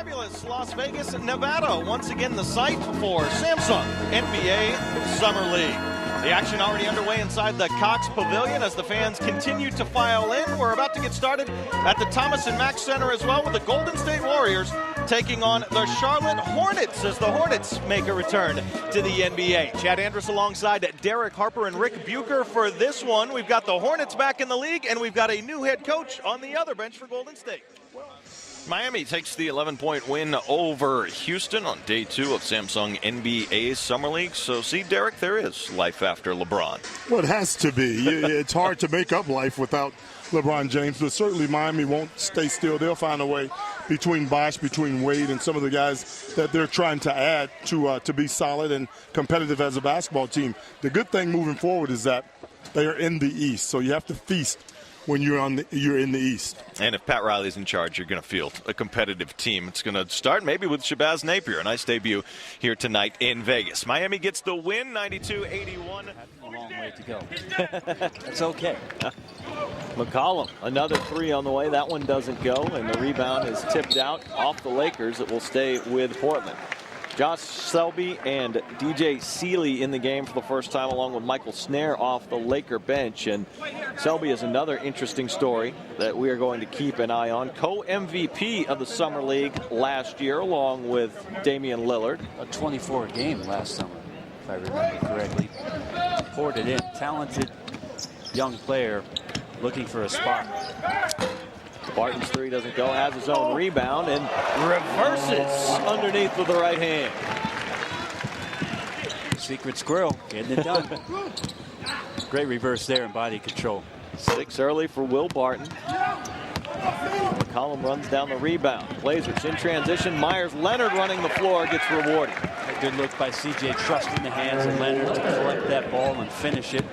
fabulous Las Vegas, Nevada, once again the site for Samsung NBA Summer League. The action already underway inside the Cox Pavilion as the fans continue to file in. We're about to get started at the Thomas and Mack Center as well, with the Golden State Warriors taking on the Charlotte Hornets as the Hornets make a return to the NBA. Chad Andrus alongside Derek Harper and Rick Bucher for this one. We've got the Hornets back in the league, and we've got a new head coach on the other bench for Golden State. Miami takes the 11-point win over Houston on day 2 of Samsung NBA Summer League. So, see, Derek, there is life after LeBron. Well, it has to be. It's hard to make up life without LeBron James, but certainly Miami won't stay still. They'll find a way between Bosh, between Wade, and some of the guys that they're trying to add to be solid and competitive as a basketball team. The good thing moving forward is that they are in the East, so you have to feast when you're in the East. And if Pat Riley's in charge, you're going to field a competitive team. It's going to start maybe with Shabazz Napier. A nice debut here tonight in Vegas. Miami gets the win, 92-81. A long way to go. That's okay. McCollum, another three on the way. That one doesn't go, and the rebound is tipped out off the Lakers. It will stay with Portland. Josh Selby and DJ Seeley in the game for the first time, along with Michael Snare off the Laker bench. And Selby is another interesting story that we are going to keep an eye on. Co-MVP of the Summer League last year, along with Damian Lillard. A 24 game last summer, if I remember correctly. Poured it in. Talented young player looking for a spot. Barton's three doesn't go, has his own rebound, and reverses underneath with the right hand. Secret squirrel, getting it done. Great reverse there and body control. 6 early for Will Barton. McCollum runs down the rebound. Blazers in transition. Myers Leonard running the floor gets rewarded. A good look by CJ, trusting the hands of Leonard to collect that ball and finish it.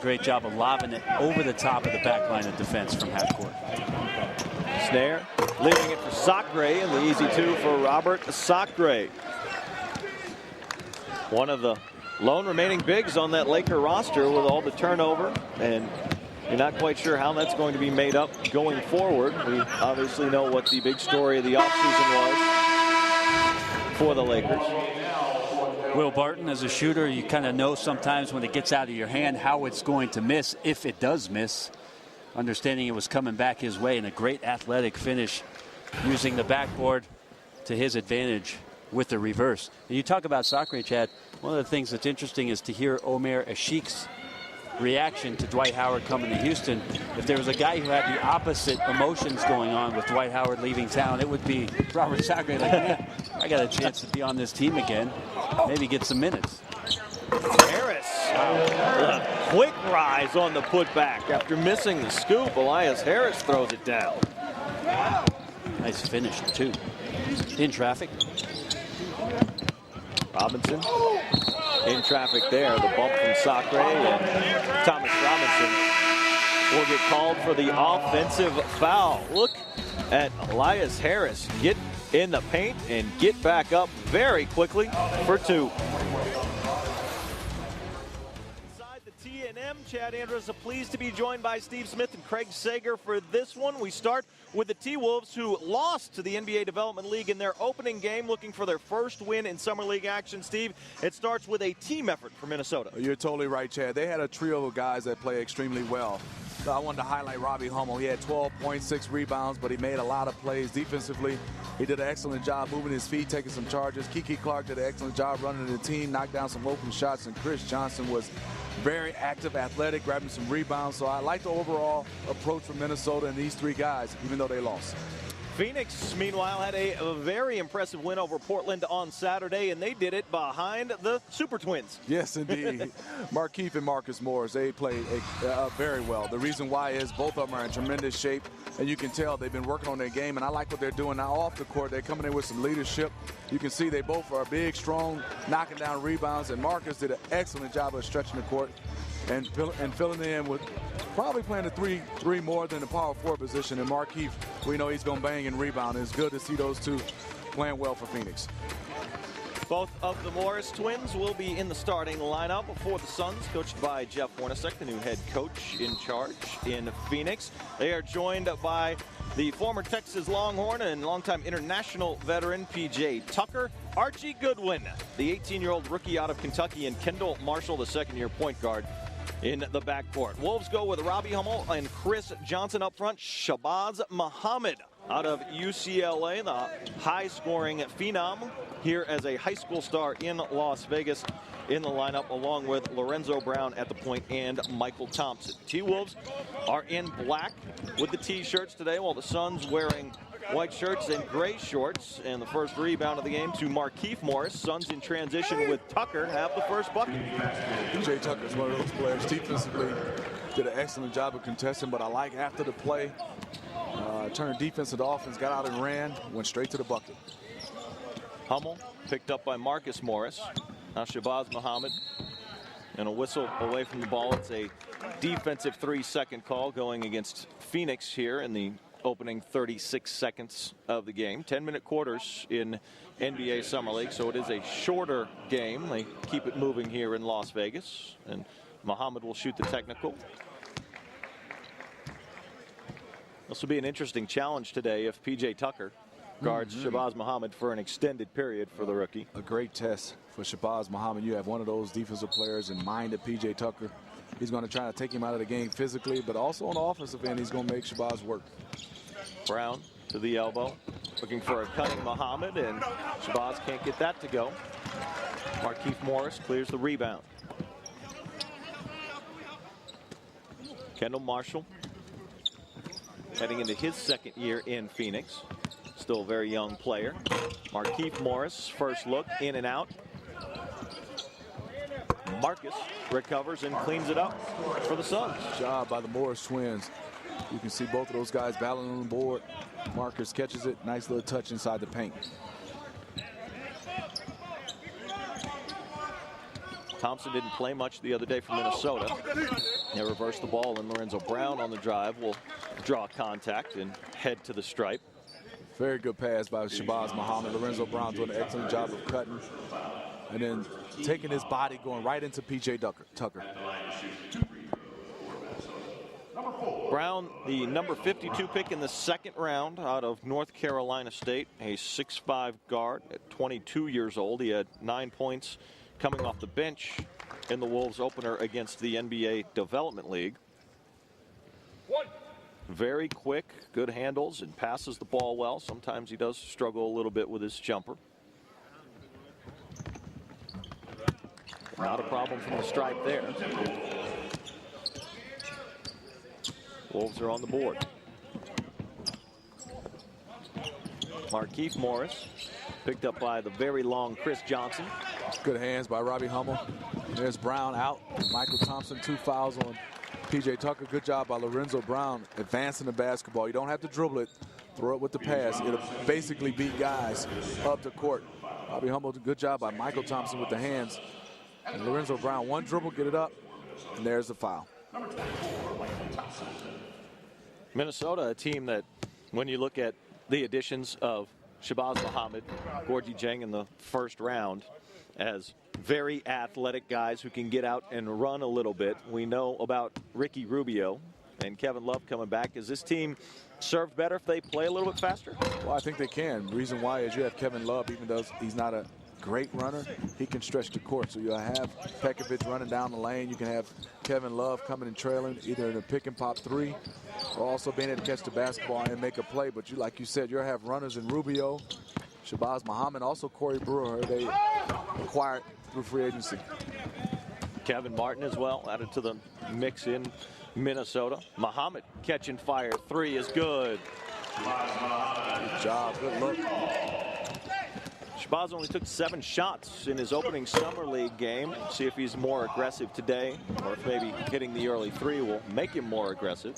Great job of lobbing it over the top of the back line of defense from half court. Snare leaving it for Sacre, and the easy two for Robert Sacre. One of the lone remaining bigs on that Laker roster with all the turnover, and you're not quite sure how that's going to be made up going forward. We obviously know what the big story of the offseason was for the Lakers. Will Barton, as a shooter, you kind of know sometimes when it gets out of your hand how it's going to miss, if it does miss. Understanding it was coming back his way, and a great athletic finish using the backboard to his advantage with the reverse. And you talk about Sacre, Chad. One of the things that's interesting is to hear Omer Ashik's reaction to Dwight Howard coming to Houston. If there was a guy who had the opposite emotions going on with Dwight Howard leaving town, it would be Robert Sacre. Like, yeah, I got a chance to be on this team again. Maybe get some minutes. Harris, a quick rise on the putback after missing the scoop. Elias Harris throws it down. Nice finish, too. In traffic. Robinson in traffic there. The bump from Sacre, and Thomas Robinson will get called for the offensive foul. Look at Elias Harris get in the paint and get back up very quickly for 2. Chad Andrus pleased to be joined by Steve Smith and Craig Sager for this one. We start with the T-Wolves, who lost to the NBA Development League in their opening game, looking for their first win in Summer League action. Steve, it starts with a team effort for Minnesota. You're totally right, Chad. They had a trio of guys that play extremely well. I wanted to highlight Robbie Hummel. He had 12.6 rebounds, but he made a lot of plays defensively. He did an excellent job moving his feet, taking some charges. Kiki Clark did an excellent job running the team, knocked down some open shots, and Chris Johnson was very active, athletic, grabbing some rebounds. So I like the overall approach from Minnesota and these 3 guys, even though they lost. Phoenix, meanwhile, had a very impressive win over Portland on Saturday, and they did it behind the Super Twins. Yes, indeed. Markieff and Marcus Morris, they play very well. The reason why is both of them are in tremendous shape, and you can tell they've been working on their game, and I like what they're doing now off the court. They're coming in with some leadership. You can see they both are big, strong, knocking down rebounds, and Marcus did an excellent job of stretching the court and filling in with probably playing the three more than the power forward position. And Markieff, we know he's going to bang and rebound. It's good to see those two playing well for Phoenix. Both of the Morris twins will be in the starting lineup for the Suns, coached by Jeff Hornacek, the new head coach in charge in Phoenix. They are joined by the former Texas Longhorn and longtime international veteran P.J. Tucker, Archie Goodwin, the 18-year-old rookie out of Kentucky, and Kendall Marshall, the second-year point guard, in the backcourt. Wolves go with Robbie Hummel and Chris Johnson up front. Shabazz Muhammad out of UCLA, the high-scoring phenom here as a high school star in Las Vegas, in the lineup, along with Lorenzo Brown at the point and Michael Thompson. T-Wolves are in black with the T-shirts today, while the Suns wearing white shirts and gray shorts. And the first rebound of the game to Markieff Morris. Suns in transition with Tucker have the first bucket. P.J. Tucker is one of those players defensively, did an excellent job of contesting, but I like after the play, turned defense into offense, got out and ran, went straight to the bucket. Hummel picked up by Marcus Morris. Now Shabazz Muhammad, and a whistle away from the ball. It's a defensive 3-second call going against Phoenix here in the opening 36 seconds of the game. 10-minute quarters in NBA Summer League, so it is a shorter game. They keep it moving here in Las Vegas, and Muhammad will shoot the technical. This will be an interesting challenge today if P.J. Tucker guards Shabazz Muhammad for an extended period for the rookie. A great test for Shabazz Muhammad. You have one of those defensive players in mind of P.J. Tucker. He's going to try to take him out of the game physically, but also on the offensive end, he's going to make Shabazz work. Brown to the elbow, looking for a cutting Muhammad, and Shabazz can't get that to go. Markieff Morris clears the rebound. Kendall Marshall heading into his second year in Phoenix. Still a very young player. Markieff Morris, first look, in and out. Marcus recovers and cleans it up for the Suns. Job by the Morris twins. You can see both of those guys battling on the board. Marcus catches it. Nice little touch inside the paint. Thompson didn't play much the other day for Minnesota. They reversed the ball, and Lorenzo Brown on the drive will draw contact and head to the stripe. Very good pass by Shabazz Muhammad. Lorenzo Brown doing an excellent job of cutting and then taking his body, going right into P.J. Tucker. Brown, the number 52 pick in the second round out of North Carolina State, a 6'5" guard at 22 years old. He had 9 points coming off the bench in the Wolves opener against the NBA Development League. Very quick, good handles, and passes the ball well. Sometimes he does struggle a little bit with his jumper. Not a problem from the stripe there. Wolves are on the board. Markieff Morris picked up by the very long Chris Johnson. Good hands by Robbie Hummel. There's Brown out. Michael Thompson, 2 fouls on P.J. Tucker. Good job by Lorenzo Brown advancing the basketball. You don't have to dribble it. Throw it with the pass. It'll basically beat guys up the court. Robbie Hummel, good job by Michael Thompson with the hands. And Lorenzo Brown, one dribble, get it up, and there's the foul. Minnesota, a team that, when you look at the additions of Shabazz Muhammad, Gorgui Dieng in the first round, as very athletic guys who can get out and run a little bit. We know about Ricky Rubio and Kevin Love coming back. Is this team served better if they play a little bit faster? Well, I think they can. The reason why is you have Kevin Love, even though he's not a great runner, he can stretch the court. So you'll have Pekovic running down the lane. You can have Kevin Love coming and trailing either in a pick and pop three or also being able to catch the basketball and make a play. But you, like you said, you'll have runners in Rubio, Shabazz Muhammad, also Corey Brewer, they acquired through free agency. Kevin Martin as well added to the mix in Minnesota. Muhammad catching fire. Three is good. Good job. Good look. Shabazz only took 7 shots in his opening Summer League game. See if he's more aggressive today, or if maybe hitting the early three will make him more aggressive.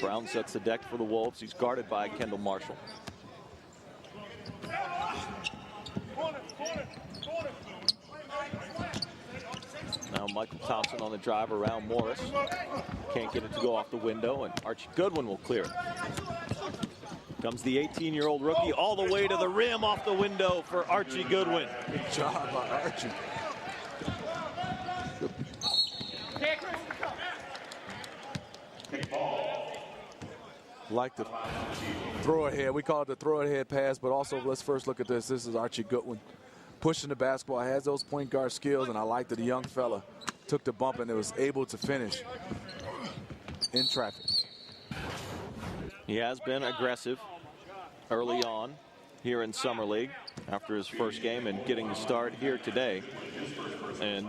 Brown sets the deck for the Wolves. He's guarded by Kendall Marshall. Now Michael Thompson on the drive around Morris. Can't get it to go off the window, and Archie Goodwin will clear it. Comes the 18-year-old rookie all the way to the rim off the window for Archie Goodwin. Good job by Archie. like the throw ahead. We call it the throw ahead pass, but also let's first look at this. This is Archie Goodwin pushing the basketball, has those point guard skills, and I like that the young fella took the bump and was able to finish in traffic. He has been aggressive early on here in Summer League after his first game and getting the start here today. And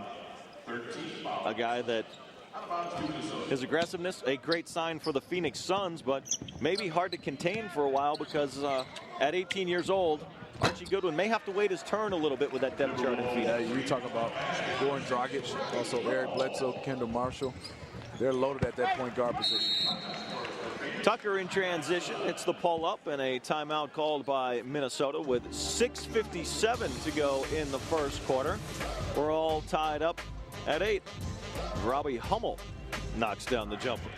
a guy that his aggressiveness, a great sign for the Phoenix Suns, but maybe hard to contain for a while because at 18 years old, Archie Goodwin may have to wait his turn a little bit with that depth chart in Phoenix. Yeah, you talk about Goran Dragic, also Eric Bledsoe, Kendall Marshall. They're loaded at that point guard position. Tucker in transition. It's the pull up and a timeout called by Minnesota with 6:57 to go in the first quarter. We're all tied up at 8. Robbie Hummel knocks down the jumper.